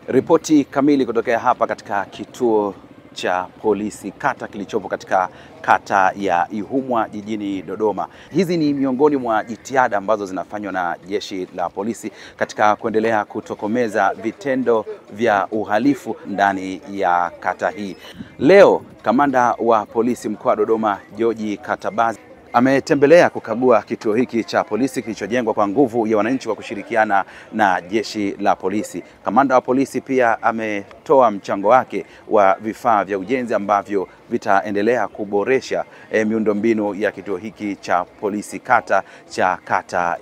Ripoti kamili kutokea hapa katika kituo cha polisi kata kilichopo katika kata ya Ihumwa jijini Dodoma. Hizi ni miongoni mwa jitihada ambazo zinafanywa na jeshi la polisi katika kuendelea kutokomeza vitendo vya uhalifu ndani ya kata hii. Leo kamanda wa polisi mkoa wa Dodoma George Katabazi ametembelea kukagua kituo hiki cha polisi kilichojengwa kwa nguvu ya wananchi kwa kushirikiana na jeshi la polisi. Kamanda wa polisi pia ametoa mchango wake wa vifaa vya ujenzi ambavyo vitaendelea kuboresha miundombinu ya kituo hiki cha polisi kata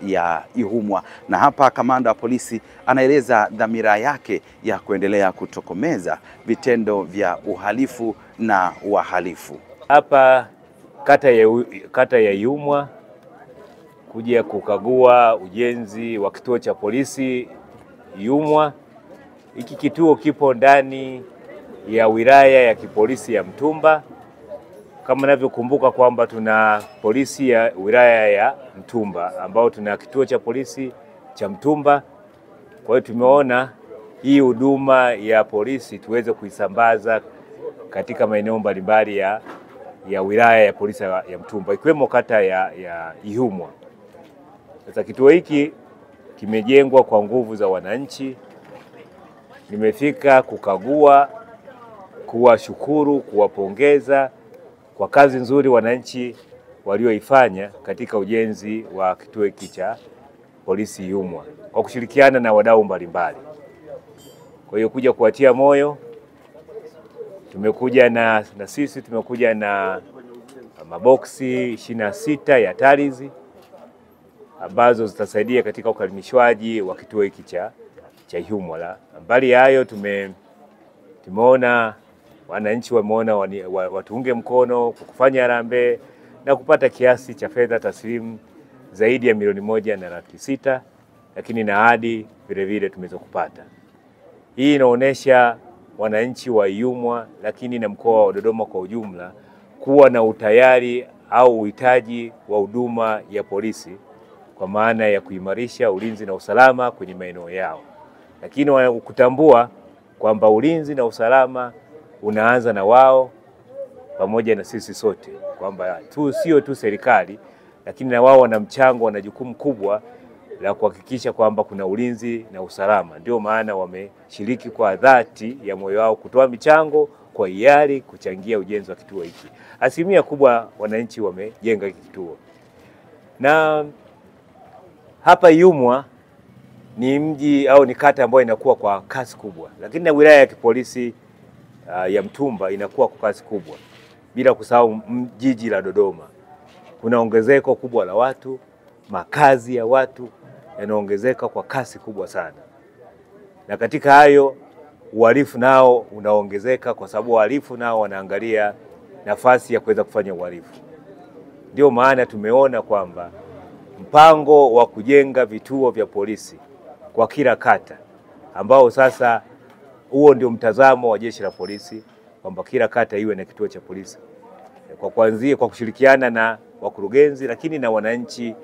ya Ihumwa. Na hapa kamanda wa polisi anaeleza dhamira yake ya kuendelea kutokomeza vitendo vya uhalifu na wahalifu. Hapa kata ya Ihumwa kuja kukagua ujenzi wa kituo cha polisi Ihumwa. Hiki kituo kipo ndani ya wilaya ya kipolisi ya Mtumba. Kama navyokumbuka kwamba tuna polisi ya wilaya ya Mtumba ambao tuna kituo cha polisi cha Mtumba. Kwa hiyo tumeona hii huduma ya polisi tuweze kuisambaza katika maeneo mbalimbali ya wilaya ya polisi ya Mtumba ikiwemo kata ya Ihumwa. Sasa kituo hiki kimejengwa kwa nguvu za wananchi. Nimefika kukagua, kuwashukuru, kuwapongeza kwa kazi nzuri wananchi walioifanya katika ujenzi wa kituo hiki cha polisi Ihumwa kwa kushirikiana na wadau mbalimbali. Kwa hiyo kuja kuwatia moyo, tumekuja na sisi tumekuja na maboksi 26 ya tarizi ambazo zitasaidia katika ukalimishwaji wa kituo hiki cha Ihumwa. Mbali ya hayo tumeona wananchi wameona watuunge mkono kwa kufanya harambee na kupata kiasi cha fedha taslimu zaidi ya milioni 1.6, lakini na ahadi vile vile tumeweza kupata. Hii inaonesha wananchi wa Ihumwa lakini na mkoa wa Dodoma kwa ujumla kuwa na utayari au uhitaji wa huduma ya polisi kwa maana ya kuimarisha ulinzi na usalama kwenye maeneo yao. Lakini kutambua kwamba ulinzi na usalama unaanza na wao pamoja na sisi sote, kwamba sio tu serikali lakini na wao wana mchango, wana jukumu kubwa la kuhakikisha kwamba kuna ulinzi na usalama. Ndio maana wameshiriki kwa dhati ya moyo wao kutoa michango kwa hiari kuchangia ujenzi wa kituo hiki. Asilimia kubwa wananchi wamejenga kituo. Na hapa Ihumwa ni mji au ni kata ambayo inakuwa kwa kasi kubwa, lakini na wilaya ya kipolisi ya Mtumba inakuwa kwa kasi kubwa, bila kusahau jiji la Dodoma. Kuna ongezeko kubwa la watu, makazi ya watu yanaongezeka kwa kasi kubwa sana. Na katika hayo uhalifu nao unaongezeka kwa sababu wahalifu nao wanaangalia nafasi ya kuweza kufanya uhalifu. Ndio maana tumeona kwamba mpango wa kujenga vituo vya polisi kwa kila kata, ambao sasa huo ndio mtazamo wa jeshi la polisi kwamba kila kata iwe na kituo cha polisi, kwa kushirikiana na wakurugenzi lakini na wananchi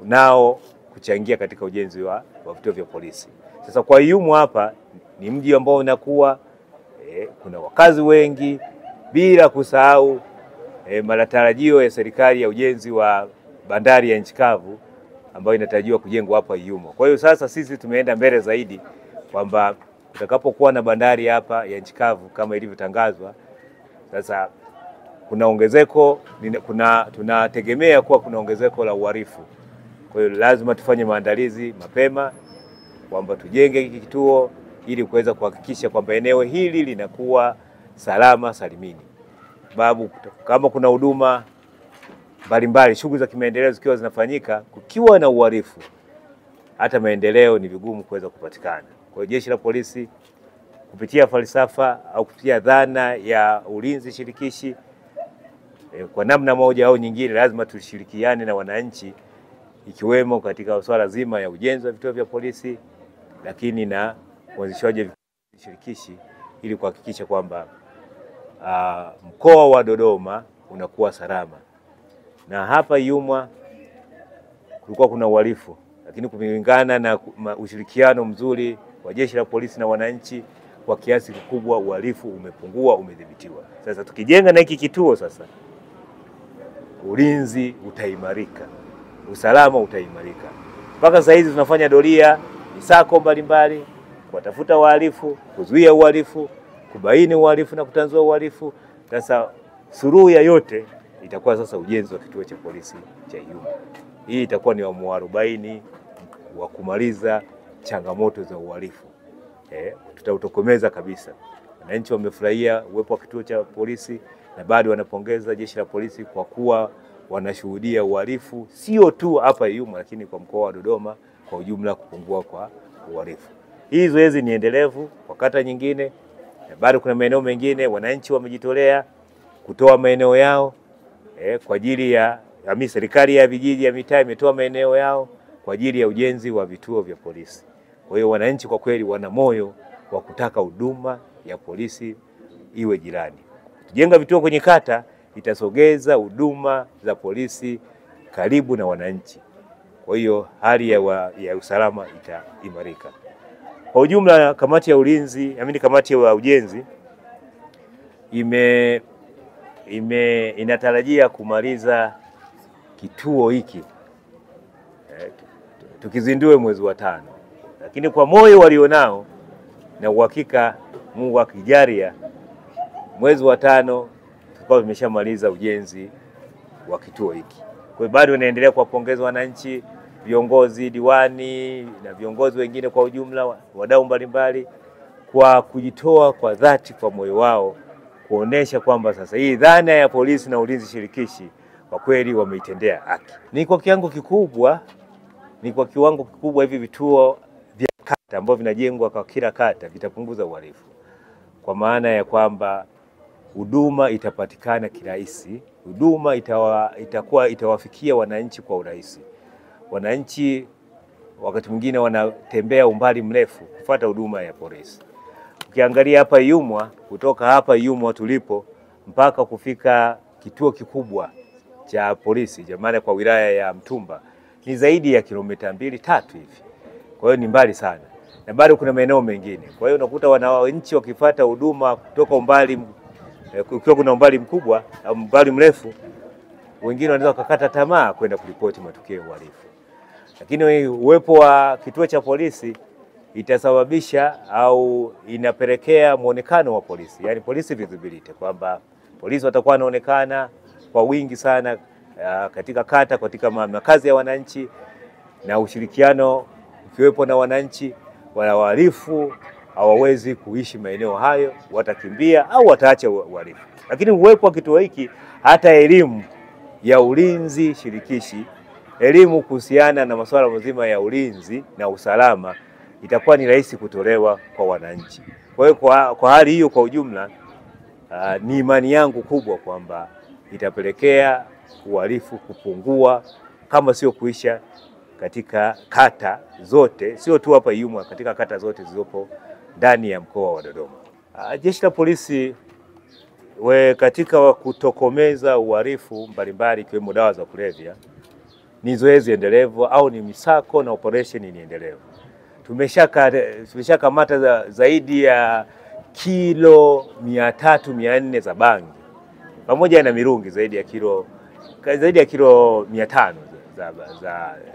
nao kuchangia katika ujenzi wa vituo vya polisi. Sasa kwa Ihumwa hapa ni mji ambao unakuwa kuna wakazi wengi, bila kusahau matarajio ya serikali ya ujenzi wa bandari ya nchi kavu ambayo inatarajiwa kujengwa hapa Ihumwa. Kwa hiyo sasa sisi tumeenda mbele zaidi kwamba utakapokuwa na bandari hapa ya nchi kavu kama ilivyotangazwa, sasa kuna ongezeko, tunategemea kuwa kuna ongezeko la uhalifu. Kwa hiyo lazima tufanye maandalizi mapema kwamba tujenge hiki kituo ili kuweza kuhakikisha kwamba eneo hili linakuwa salama salimini. Sababu kama kuna huduma mbalimbali, shughuli za kimaendeleo zikiwa zinafanyika, kukiwa na uhalifu, hata maendeleo ni vigumu kuweza kupatikana. Kwa hiyo jeshi la polisi kupitia falsafa au kupitia dhana ya ulinzi shirikishi, kwa namna moja au nyingine lazima tushirikiane na wananchi, ikiwemo katika swala zima ya ujenzi wa vituo vya polisi, lakini na uanzishaji wa shirikishi ili kuhakikisha kwamba mkoa wa Dodoma unakuwa salama. Na hapa Ihumwa kulikuwa kuna uhalifu, lakini kulingana na ushirikiano mzuri wa jeshi la polisi na wananchi, kwa kiasi kikubwa uhalifu umepungua, umedhibitiwa. Sasa tukijenga na hiki kituo sasa, ulinzi utaimarika, usalama utaimarika. Mpaka sasa hizi tunafanya doria, misako mbalimbali, kuwatafuta wahalifu, kuzuia uhalifu, kubaini uhalifu na kutanzua uhalifu. Sasa suluhu ya yote itakuwa sasa ujenzi wa kituo cha polisi cha Iyumba. Hii itakuwa ni mwarobaini wa kumaliza changamoto za uhalifu. Tutautokomeza kabisa. Wananchi wamefurahia uwepo wa kituo cha polisi na bado wanapongeza jeshi la polisi kwa kuwa wanashuhudia uhalifu sio tu hapa Iyumba, lakini kwa mkoa wa Dodoma kwa ujumla, kupungua kwa uhalifu. Hii zoezi ni endelevu kwa kata nyingine, na bado kuna maeneo mengine wananchi wamejitolea kutoa maeneo yao kwa ajili ya serikali ya vijiji ya mitaa imetoa maeneo yao kwa ajili ya ujenzi wa vituo vya polisi. Kwa hiyo wananchi kwa kweli wana moyo wa kutaka huduma ya polisi iwe jirani. Tujenga vituo kwenye kata itasogeza huduma za polisi karibu na wananchi. Kwa hiyo hali ya usalama itaimarika. Kwa ujumla, kamati ya ulinzi, kamati ya ujenzi inatarajia kumaliza kituo hiki tukizindue mwezi wa 5. Lakini kwa moyo walionao na uhakika, Mungu akijalia, mwezi wa 5 tutakuwa tumeshamaliza ujenzi wa kituo hiki. Kwa hiyo bado naendelea kuwapongeza wananchi, viongozi, diwani na viongozi wengine kwa ujumla, wadau mbalimbali, kwa kujitoa kwa dhati, kwa moyo wao, kuonesha kwamba sasa hii dhana ya polisi na ulinzi shirikishi kwa kweli wameitendea haki. Ni kwa kiwango kikubwa hivi vituo vya kata ambavyo vinajengwa kwa kila kata vitapunguza uhalifu, kwa maana ya kwamba huduma itapatikana kirahisi, huduma itawafikia wananchi kwa urahisi. Wananchi wakati mwingine wanatembea umbali mrefu kufuata huduma ya polisi. Ukiangalia hapa Iyumba, kutoka hapa Iyumba tulipo mpaka kufika kituo kikubwa cha polisi jamani kwa wilaya ya Mtumba ni zaidi ya kilomita 2-3 hivi. Kwa hiyo ni mbali sana. Na bado kuna maeneo mengine. Kwa hiyo unakuta wananchi wakifuata huduma kutoka umbali, ukiwa kuna umbali mkubwa au umbali mrefu, wengine wanaweza kukata tamaa kwenda kuripoti matukio ya uhalifu. Lakini uwepo wa kituo cha polisi itasababisha au inapelekea muonekano wa polisi, yani polisi visibility, kwamba polisi watakuwa wanaonekana kwa wingi sana katika kata, katika makazi ya wananchi, na ushirikiano ukiwepo na wananchi, wahalifu hawawezi kuishi maeneo hayo, watakimbia au wataacha uhalifu. Lakini uwepo wa kituo hiki, hata elimu ya ulinzi shirikishi, elimu kuhusiana na masuala mazima ya ulinzi na usalama itakuwa ni rahisi kutolewa kwa wananchi. Kwa hiyo kwa hali hiyo kwa ujumla, ni imani yangu kubwa kwamba itapelekea uhalifu kupungua, kama sio kuisha, katika kata zote, sio tu hapa Iyumba, katika kata zote zilizopo ndani ya mkoa wa Dodoma. Jeshi la polisi katika kutokomeza uhalifu mbalimbali ikiwemo dawa za kulevya ni zoezi endelevu, au ni misako na operation ni endelevu. Tumeshakamata zaidi ya kilo 300-400 za bangi pamoja na mirungi zaidi ya kilo 500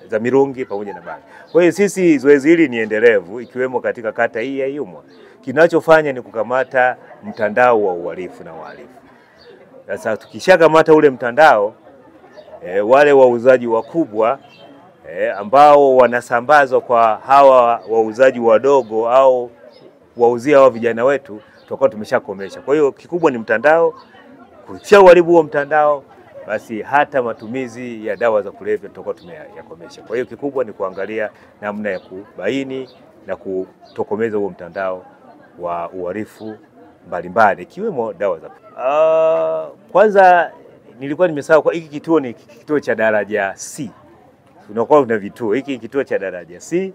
za mirungi pamoja na bangi. Kwa hiyo sisi zoezi hili ni endelevu ikiwemo katika kata hii ya Iyumba. Kinachofanya ni kukamata mtandao wa uhalifu na wahalifu. Sasa tukishakamata ule mtandao, wale wauzaji wakubwa ambao wanasambazwa kwa hawa wauzaji wadogo au wauzia hawa vijana wetu, tutakuwa tumeshakomesha. Kwa hiyo kikubwa ni mtandao. Ukishauharibu huo mtandao, basi hata matumizi ya dawa za kulevya tutakuwa tumeyakomesha. Kwa hiyo kikubwa ni kuangalia namna ya kubaini na kutokomeza huo mtandao wa uhalifu mbalimbali ikiwemo dawa za kwanza nilikuwa nimesahau, kwa hiki kituo ni kituo cha daraja C. Tunakuwa tuna vituo, hiki kituo cha daraja C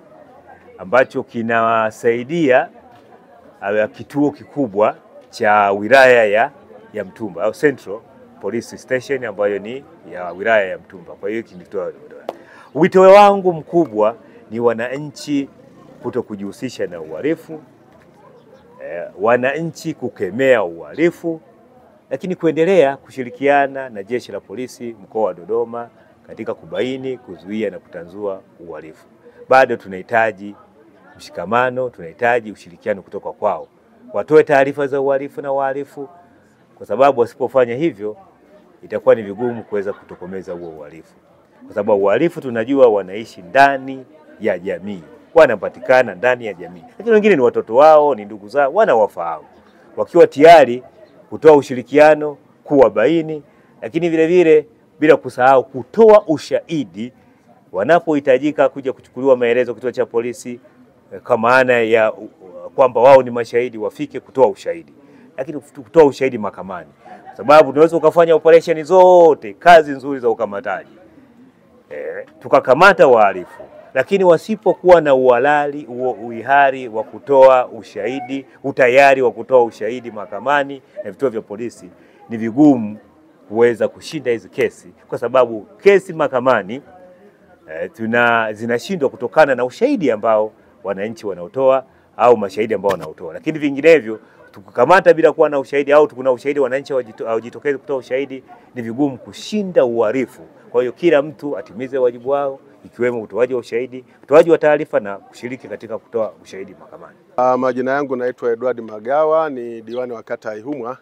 ambacho kinawasaidia kituo kikubwa cha wilaya ya Mtumba au Central Police Station ambayo ni ya wilaya ya Mtumba. Kwa hiyo hiki ni kituo. Wito wangu mkubwa ni wananchi kuto kujihusisha na uhalifu, wananchi kukemea uhalifu, lakini kuendelea kushirikiana na Jeshi la Polisi mkoa wa Dodoma katika kubaini, kuzuia na kutanzua uhalifu. Bado tunahitaji mshikamano, tunahitaji ushirikiano kutoka kwao. Watoe taarifa za uhalifu na wahalifu, kwa sababu wasipofanya hivyo itakuwa ni vigumu kuweza kutokomeza huo uhalifu. Kwa sababu uhalifu tunajua wanaishi ndani ya jamii, wanapatikana ndani ya jamii. Lakini wengine ni watoto wao, ni ndugu zao, wanawafahamu. Wakiwa tayari kutoa ushirikiano, kuwabaini, lakini vile vile bila kusahau kutoa ushahidi wanapohitajika kuja kuchukuliwa maelezo kituo cha polisi, kwa maana ya kwamba wao ni mashahidi, wafike kutoa ushahidi. Lakini kutoa ushahidi mahakamani, sababu tunaweza ukafanya operation zote, kazi nzuri za ukamataji, tukakamata wahalifu, lakini wasipokuwa na uhalali, uihari wa kutoa ushahidi, utayari wa kutoa ushahidi mahakamani na vituo vya polisi, ni vigumu kuweza kushinda hizi kesi, kwa sababu kesi mahakamani zinashindwa kutokana na ushahidi ambao wananchi wanaotoa au mashahidi ambao wanaotoa. Lakini vinginevyo tukikamata bila kuwa na ushahidi, au tukuna ushahidi wananchi hawajitokeze kutoa ushahidi, ni vigumu kushinda uhalifu. Kwa hiyo kila mtu atimize wajibu wao, ikiwemo utoaji wa ushahidi, utoaji wa taarifa na kushiriki katika kutoa ushahidi mahakamani. Majina yangu naitwa Edward Magawa, ni diwani wa kata ya Ihumwa.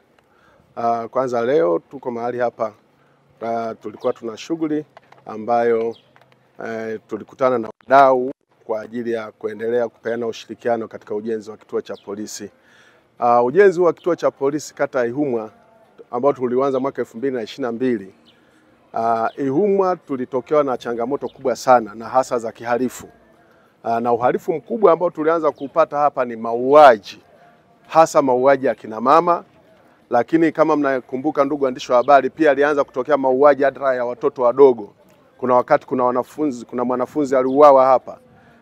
Kwanza leo tuko mahali hapa, tulikuwa tuna shughuli ambayo tulikutana na wadau kwa ajili ya kuendelea kupeana ushirikiano katika ujenzi wa kituo cha polisi. Ujenzi wa kituo cha polisi kata ya Ihumwa ambao tulianza mwaka 2022. Ihumwa tulitokewa na changamoto kubwa sana, na hasa za kihalifu. Na uhalifu mkubwa ambao tulianza kupata hapa ni mauaji, hasa mauaji ya kina mama. Lakini kama mnakumbuka, ndugu waandishi wa habari, pia alianza kutokea mauaji hata ya watoto wadogo. Kuna wakati kuna mwanafunzi aliuawa hapa.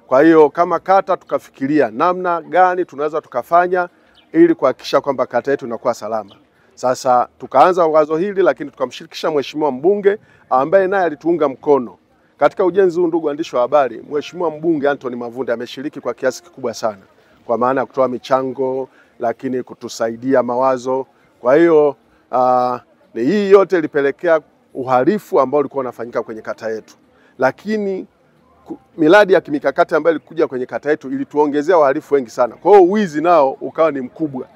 Kwa hiyo kama kata tukafikiria namna gani tunaweza tukafanya ili kuhakikisha kwamba kata yetu inakuwa salama. Sasa tukaanza wazo hili, lakini tukamshirikisha mheshimiwa mbunge ambaye naye alituunga mkono katika ujenzi huu. Ndugu waandishi wa habari, mheshimiwa mbunge Anthony Mavunde ameshiriki kwa kiasi kikubwa sana, kwa maana ya kutoa michango, lakini kutusaidia mawazo. Kwa hiyo ni hii yote ilipelekea uhalifu ambao ulikuwa unafanyika kwenye kata yetu. Lakini miradi ya kimikakati ambayo ilikuja kwenye kata yetu ilituongezea wahalifu wengi sana. Kwa hiyo wizi nao ukawa ni mkubwa.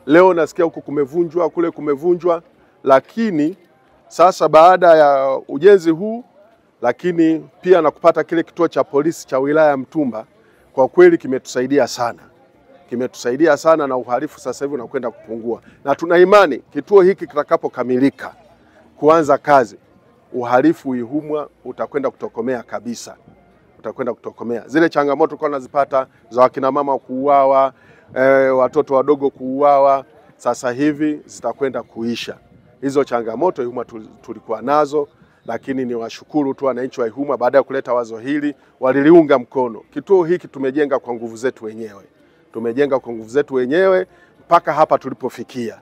Leo nasikia huku kumevunjwa, kule kumevunjwa, lakini sasa baada ya ujenzi huu, lakini pia na kupata kile kituo cha polisi cha wilaya ya Mtumba, kwa kweli kimetusaidia sana. Kimetusaidia sana, na uhalifu sasa hivi unakwenda kupungua. Na tuna imani kituo hiki kitakapokamilika kuanza kazi, uhalifu Ihumwa utakwenda kutokomea kabisa. Utakwenda kutokomea. Zile changamoto tulikuwa tunazipata za wakina mama kuuawa, watoto wadogo kuuawa, sasa hivi zitakwenda kuisha. Hizo changamoto Ihumwa tulikuwa nazo, lakini ni washukuru tu wananchi wa Ihumwa, baada ya kuleta wazo hili waliliunga mkono. Kituo hiki tumejenga kwa nguvu zetu wenyewe. Tumejenga kwa nguvu zetu wenyewe mpaka hapa tulipofikia.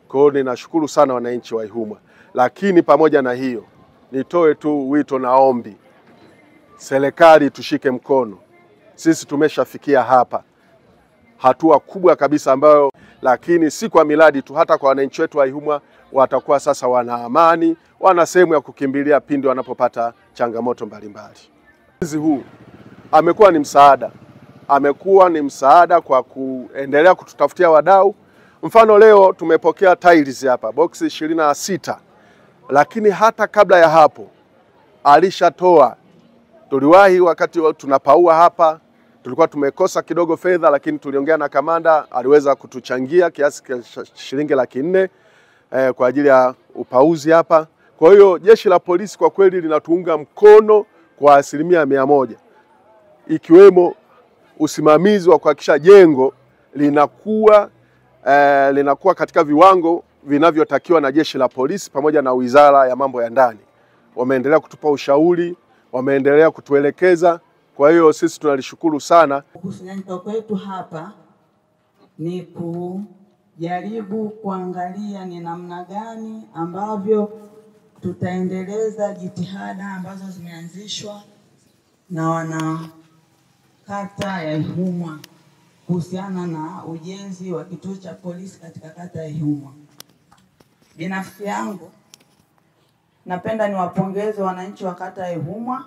Kwa hiyo ninashukuru sana wananchi wa Ihumwa. Lakini pamoja na hiyo, nitoe tu wito na ombi. Serikali tushike mkono. Sisi tumeshafikia hapa hatua kubwa kabisa ambayo, lakini si kwa miradi tu, hata kwa wananchi wetu wa Ihumwa watakuwa sasa wana amani, wana sehemu ya kukimbilia pindi wanapopata changamoto mbalimbali. Hizi huu amekuwa ni msaada kwa kuendelea kututafutia wadau. Mfano leo tumepokea tiles hapa, boxi 26. Lakini hata kabla ya hapo alishatoa. Tuliwahi wakati tunapaua hapa, tulikuwa tumekosa kidogo fedha, lakini tuliongea na kamanda, aliweza kutuchangia kiasi shilingi 400,000 kwa ajili ya upauzi hapa. Kwa hiyo jeshi la polisi kwa kweli linatuunga mkono kwa 100%, ikiwemo usimamizi wa kuhakikisha jengo linakuwa katika viwango vinavyotakiwa na jeshi la polisi pamoja na Wizara ya Mambo ya Ndani. Wameendelea kutupa ushauri, wameendelea kutuelekeza. Kwa hiyo sisi tunalishukuru sana. Kukusanyika kwetu hapa ni kujaribu kuangalia ni namna gani ambavyo tutaendeleza jitihada ambazo zimeanzishwa na kata ya Ihumwa kuhusiana na ujenzi wa kituo cha polisi katika kata ya Ihumwa. Binafsi yangu napenda niwapongeze wananchi wa kata ya Ihumwa,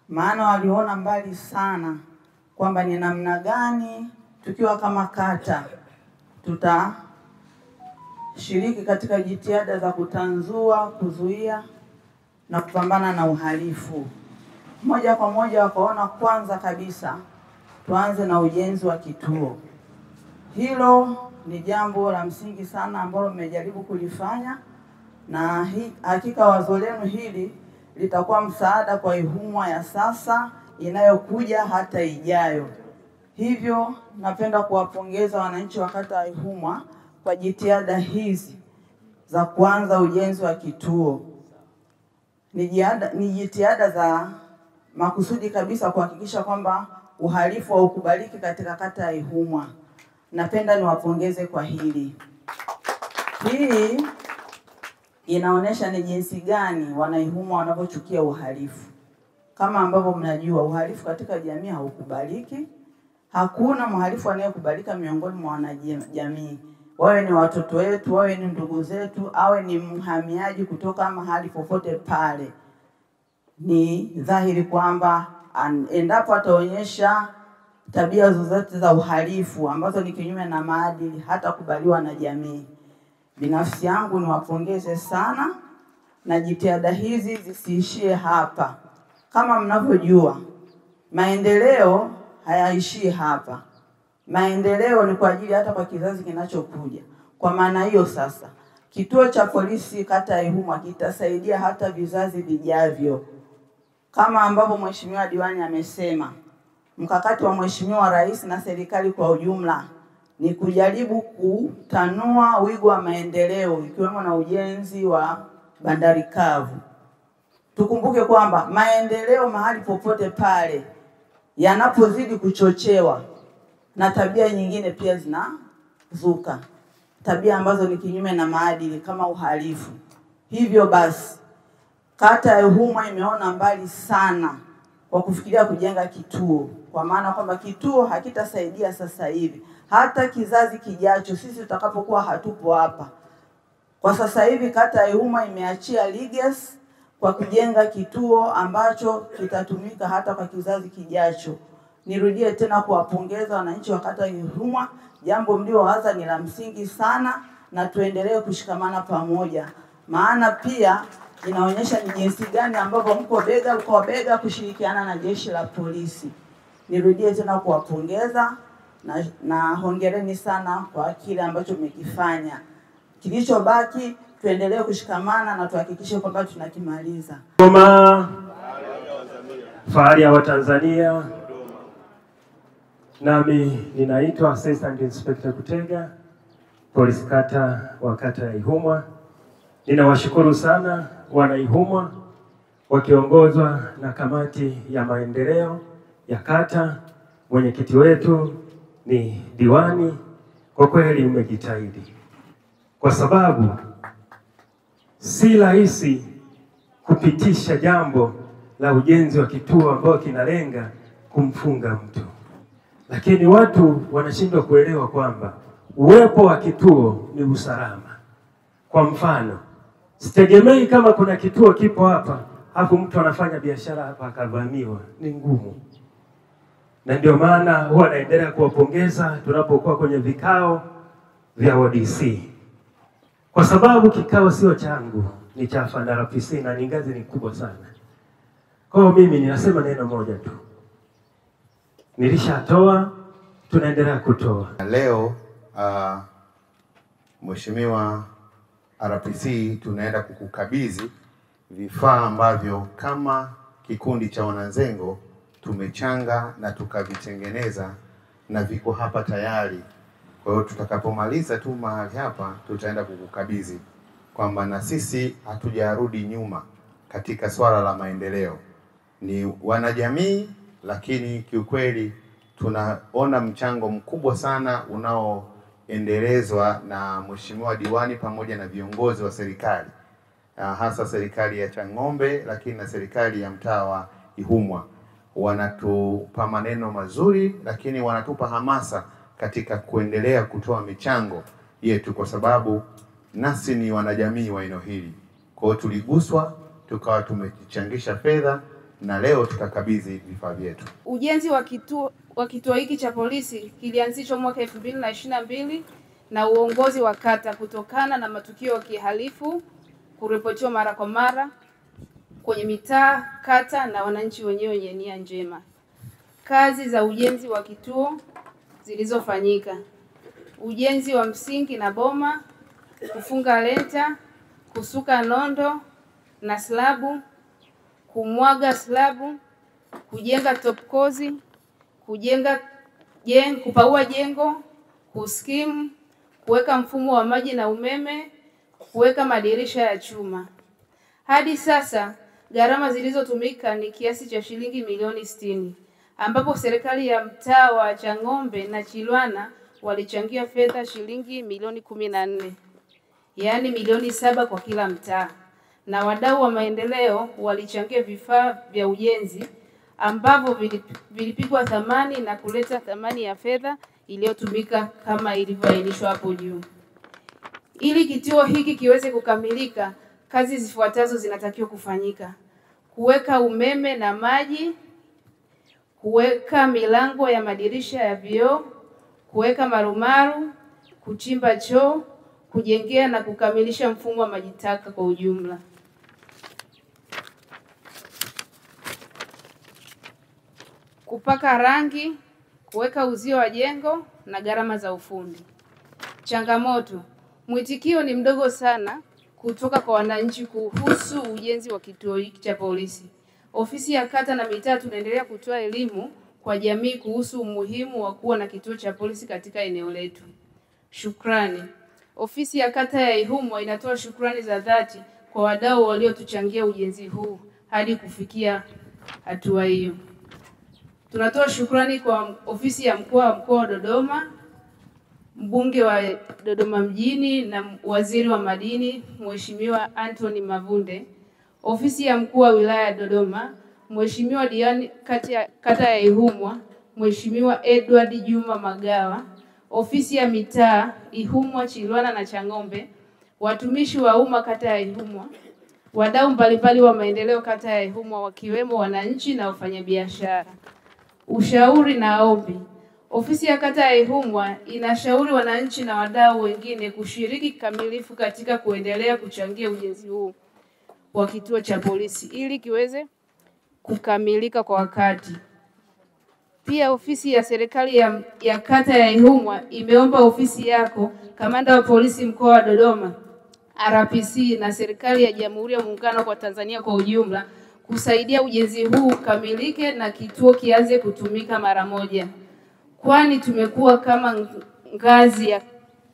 maana waliona mbali sana kwamba ni namna gani tukiwa kama kata tutashiriki katika jitihada za kutanzua, kuzuia na kupambana na uhalifu. Moja kwa moja wakaona kwanza kabisa tuanze na ujenzi wa kituo. Hilo ni jambo la msingi sana ambalo mmejaribu kulifanya, na hakika wazo lenu hili litakuwa msaada kwa Ihumwa ya sasa, inayokuja hata ijayo. Hivyo napenda kuwapongeza wananchi wa kata ya Ihumwa kwa jitihada hizi za kuanza ujenzi wa kituo. Ni jitihada za makusudi kabisa kuhakikisha kwamba uhalifu haukubaliki katika kata ya Ihumwa. Napenda niwapongeze kwa hili. Hii inaonesha ni jinsi gani wana-Ihumwa wanavyochukia uhalifu. Kama ambavyo mnajua, uhalifu katika jamii haukubaliki. Hakuna mhalifu anayekubalika miongoni mwa wanajamii. Wawe ni watoto wetu, wawe ni ndugu zetu, awe ni mhamiaji kutoka mahali popote pale. Ni dhahiri kwamba endapo ataonyesha tabia zozote za uhalifu ambazo ni kinyume na maadili, hata kubaliwa na jamii. Binafsi yangu niwapongeze sana, na jitihada hizi zisiishie hapa. Kama mnavyojua, maendeleo hayaishii hapa. Maendeleo ni kwa ajili hata kwa kizazi kinachokuja. Kwa maana hiyo sasa, kituo cha polisi kata ya Ihumwa kitasaidia hata vizazi vijavyo. Kama ambavyo Mheshimiwa Diwani amesema, mkakati wa Mheshimiwa Rais na serikali kwa ujumla ni kujaribu kutanua wigo wa maendeleo, ikiwemo na ujenzi wa bandari kavu. Tukumbuke kwamba maendeleo mahali popote pale yanapozidi kuchochewa na tabia nyingine pia zinazuka, tabia ambazo ni kinyume na maadili kama uhalifu. Hivyo basi kata ya Ihumwa imeona mbali sana kwa kufikiria kujenga kituo, kwa maana kwamba kituo hakitasaidia sasa hivi, hata kizazi kijacho sisi tutakapokuwa hatupo hapa. Kwa sasa hivi kata ya Ihumwa imeachia legacy kwa kujenga kituo ambacho kitatumika hata kwa kizazi kijacho. Nirudie tena kuwapongeza wananchi wa kata ya Ihumwa, jambo mlioanza ni la msingi sana, na tuendelee kushikamana pamoja. Maana pia inaonyesha ni jinsi gani ambavyo mko bega kwa bega kushirikiana na jeshi la polisi. Nirudie tena kuwapongeza na hongereni sana kwa kile ambacho mmekifanya. Kilichobaki tuendelee kushikamana na tuhakikishe kwamba tunakimaliza. Dodoma, fahari ya Watanzania. Nami ninaitwa Assistant Inspector Kutega, polisi kata wa kata ya Ihumwa. Ninawashukuru sana wana-Ihumwa wakiongozwa na kamati ya maendeleo ya kata. Mwenyekiti wetu ni diwani, kwa kweli umejitahidi, kwa sababu si rahisi kupitisha jambo la ujenzi wa kituo ambao kinalenga kumfunga mtu. Lakini watu wanashindwa kuelewa kwamba uwepo wa kituo ni usalama. Kwa mfano, sitegemei kama kuna kituo kipo hapa, hapo mtu anafanya biashara hapa akavamiwa, ni ngumu. Na ndio maana huwa naendelea kuwapongeza tunapokuwa kwenye vikao vya ODC. Kwa sababu kikao sio changu, ni cha afande RPC na ni ngazi ni kubwa sana. Kwa hiyo mimi ninasema neno moja tu. Nilishatoa, tunaendelea kutoa. Leo Mheshimiwa RPC tunaenda kukukabidhi vifaa ambavyo kama kikundi cha wananzengo tumechanga na tukavitengeneza na viko hapa tayari. Kwa hiyo tutakapomaliza tu mahali hapa tutaenda kukukabidhi kwamba na sisi hatujarudi nyuma katika swala la maendeleo. Ni wanajamii, lakini kiukweli tunaona mchango mkubwa sana unaoendelezwa na Mheshimiwa Diwani pamoja na viongozi wa serikali, hasa serikali ya Chang'ombe, lakini na serikali ya mtaa wa Ihumwa. wanatupa maneno mazuri, lakini wanatupa hamasa katika kuendelea kutoa michango yetu, kwa sababu nasi ni wanajamii wa eneo hili. Kwa hiyo tuliguswa, tukawa tumechangisha fedha na leo tukakabidhi vifaa vyetu. Ujenzi wa kituo hiki cha polisi kilianzishwa mwaka 2022 na uongozi wa kata kutokana na matukio ya kihalifu kuripotiwa mara kwa mara kwenye mitaa, kata na wananchi wenyewe wenye nia njema. Kazi za ujenzi wa kituo zilizofanyika: ujenzi wa msingi na boma, kufunga lenta, kusuka nondo na slabu, kumwaga slabu, kujenga topkozi, kupaua jengo, kuskimu, kuweka mfumo wa maji na umeme, kuweka madirisha ya chuma. Hadi sasa gharama zilizotumika ni kiasi cha shilingi milioni 60, ambapo serikali ya mtaa wa Chang'ombe na Chilwana walichangia fedha shilingi milioni 14, yaani milioni 7 kwa kila mtaa, na wadau wa maendeleo walichangia vifaa vya ujenzi ambavyo vilipigwa thamani na kuleta thamani ya fedha iliyotumika kama ilivyoainishwa hapo juu. Ili kituo hiki kiweze kukamilika, kazi zifuatazo zinatakiwa kufanyika: kuweka umeme na maji, kuweka milango ya madirisha ya vioo, kuweka marumaru, kuchimba choo, kujengea na kukamilisha mfumo wa maji taka kwa ujumla. Kupaka rangi, kuweka uzio wa jengo na gharama za ufundi. Changamoto: mwitikio ni mdogo sana kutoka kwa wananchi kuhusu ujenzi wa kituo hiki cha polisi. Ofisi ya kata na mitaa tunaendelea kutoa elimu kwa jamii kuhusu umuhimu wa kuwa na kituo cha polisi katika eneo letu. Shukrani. Ofisi ya kata ya Ihumwa inatoa shukrani za dhati kwa wadau waliotuchangia ujenzi huu hadi kufikia hatua hiyo. Tunatoa shukrani kwa ofisi ya mkoa wa Dodoma, mbunge wa Dodoma mjini na waziri wa madini Mheshimiwa Anthony Mavunde, ofisi ya mkuu wa wilaya ya Dodoma, Mheshimiwa diwani kata ya Ihumwa Mheshimiwa Edward Juma Magawa, ofisi ya mitaa Ihumwa, Chilwana na Chang'ombe, watumishi wa umma kata ya Ihumwa, wadau mbalimbali wa maendeleo kata ya Ihumwa wakiwemo wananchi na wafanyabiashara. Ushauri na ombi. Ofisi ya kata ya Ihumwa inashauri wananchi na wadau wengine kushiriki kikamilifu katika kuendelea kuchangia ujenzi huu wa kituo cha polisi ili kiweze kukamilika kwa wakati. Pia ofisi ya serikali ya kata ya Ihumwa imeomba ofisi yako, kamanda wa polisi mkoa wa Dodoma, RPC na serikali ya Jamhuri ya Muungano wa Tanzania kwa ujumla kusaidia ujenzi huu ukamilike na kituo kianze kutumika mara moja. Kwani tumekuwa kama ngazi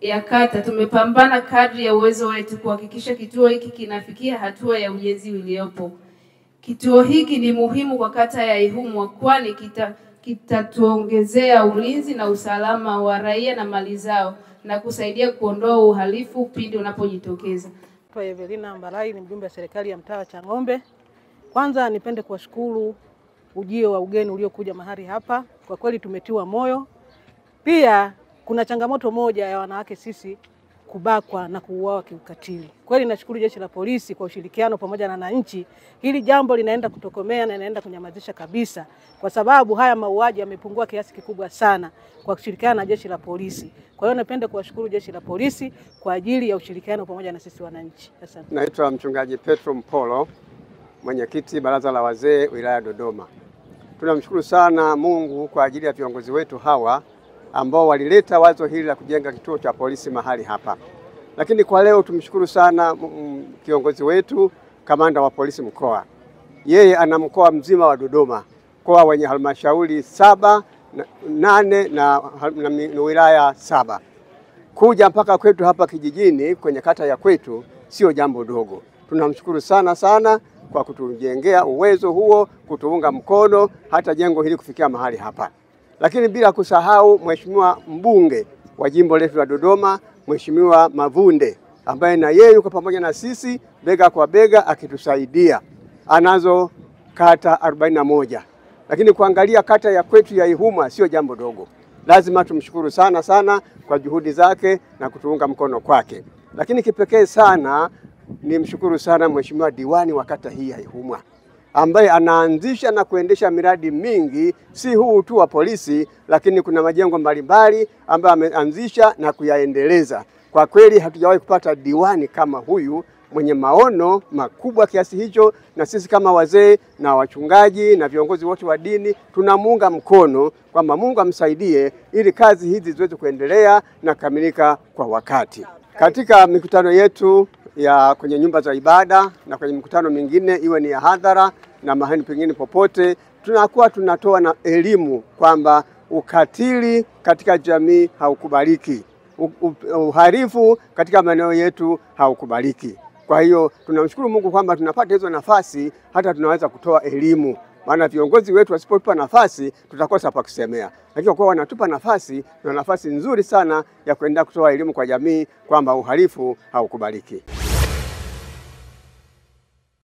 ya kata tumepambana kadri ya uwezo wetu kuhakikisha kituo hiki kinafikia hatua ya ujenzi uliopo. Kituo hiki ni muhimu kwa kata ya Ihumwa kwani kitatuongezea ulinzi na usalama wa raia na mali zao na kusaidia kuondoa uhalifu pindi unapojitokeza. Kwa Evelina Mbarai ni mjumbe wa serikali ya mtaa wa Chang'ombe. Kwanza nipende kuwashukuru ujio wa ugeni uliokuja mahali hapa. Kwa kweli tumetiwa moyo. Pia kuna changamoto moja ya wanawake sisi kubakwa na kuuawa kiukatili. Kweli nashukuru jeshi la polisi kwa ushirikiano pamoja na wananchi. Hili jambo linaenda kutokomea na linaenda kunyamazisha kabisa kwa sababu haya mauaji yamepungua kiasi kikubwa sana kwa kushirikiana na jeshi la polisi. Kwa hiyo napenda kuwashukuru jeshi la polisi kwa ajili ya ushirikiano pamoja na sisi wananchi. Asante. Naitwa mchungaji Petro Mpolo, mwenyekiti baraza la wazee wilaya Dodoma. Tunamshukuru sana Mungu kwa ajili ya viongozi wetu hawa ambao walileta wazo hili la kujenga kituo cha polisi mahali hapa. Lakini kwa leo tumshukuru sana kiongozi wetu kamanda wa polisi mkoa. Yeye ana mkoa mzima wa Dodoma, mkoa wenye halmashauri 7, 8 na wilaya 7. Kuja mpaka kwetu hapa kijijini kwenye kata ya kwetu sio jambo dogo. Tunamshukuru sana kwa kutujengea uwezo huo, kutuunga mkono hata jengo hili kufikia mahali hapa. Lakini bila kusahau mheshimiwa mbunge wa jimbo letu la Dodoma, Mheshimiwa Mavunde, ambaye na yeye yuko pamoja na sisi bega kwa bega akitusaidia. Anazo kata 41. lakini kuangalia kata ya kwetu ya Ihumwa sio jambo dogo. Lazima tumshukuru sana sana kwa juhudi zake na kutuunga mkono kwake. Lakini kipekee sana ni mshukuru sana mheshimiwa diwani wa kata hii ya Ihumwa ambaye anaanzisha na kuendesha miradi mingi, si huu tu wa polisi, lakini kuna majengo mbalimbali ambayo ameanzisha na kuyaendeleza. Kwa kweli hatujawahi kupata diwani kama huyu mwenye maono makubwa kiasi hicho, na sisi kama wazee na wachungaji na viongozi wote wa dini tunamuunga mkono kwamba Mungu amsaidie ili kazi hizi ziweze kuendelea na kukamilika kwa wakati. Katika mikutano yetu ya kwenye nyumba za ibada na kwenye mikutano mingine, iwe ni ya hadhara na mahali pengine popote, tunakuwa tunatoa na elimu kwamba ukatili katika jamii haukubaliki, uhalifu katika maeneo yetu haukubaliki. Kwa hiyo tunamshukuru Mungu kwamba tunapata hizo nafasi, hata tunaweza kutoa elimu. Maana viongozi wetu wasipotupa nafasi tutakosa pa kusemea. Lakini kwa wanatupa nafasi, tuna nafasi nzuri sana ya kuendelea kutoa elimu kwa jamii kwamba uhalifu haukubaliki.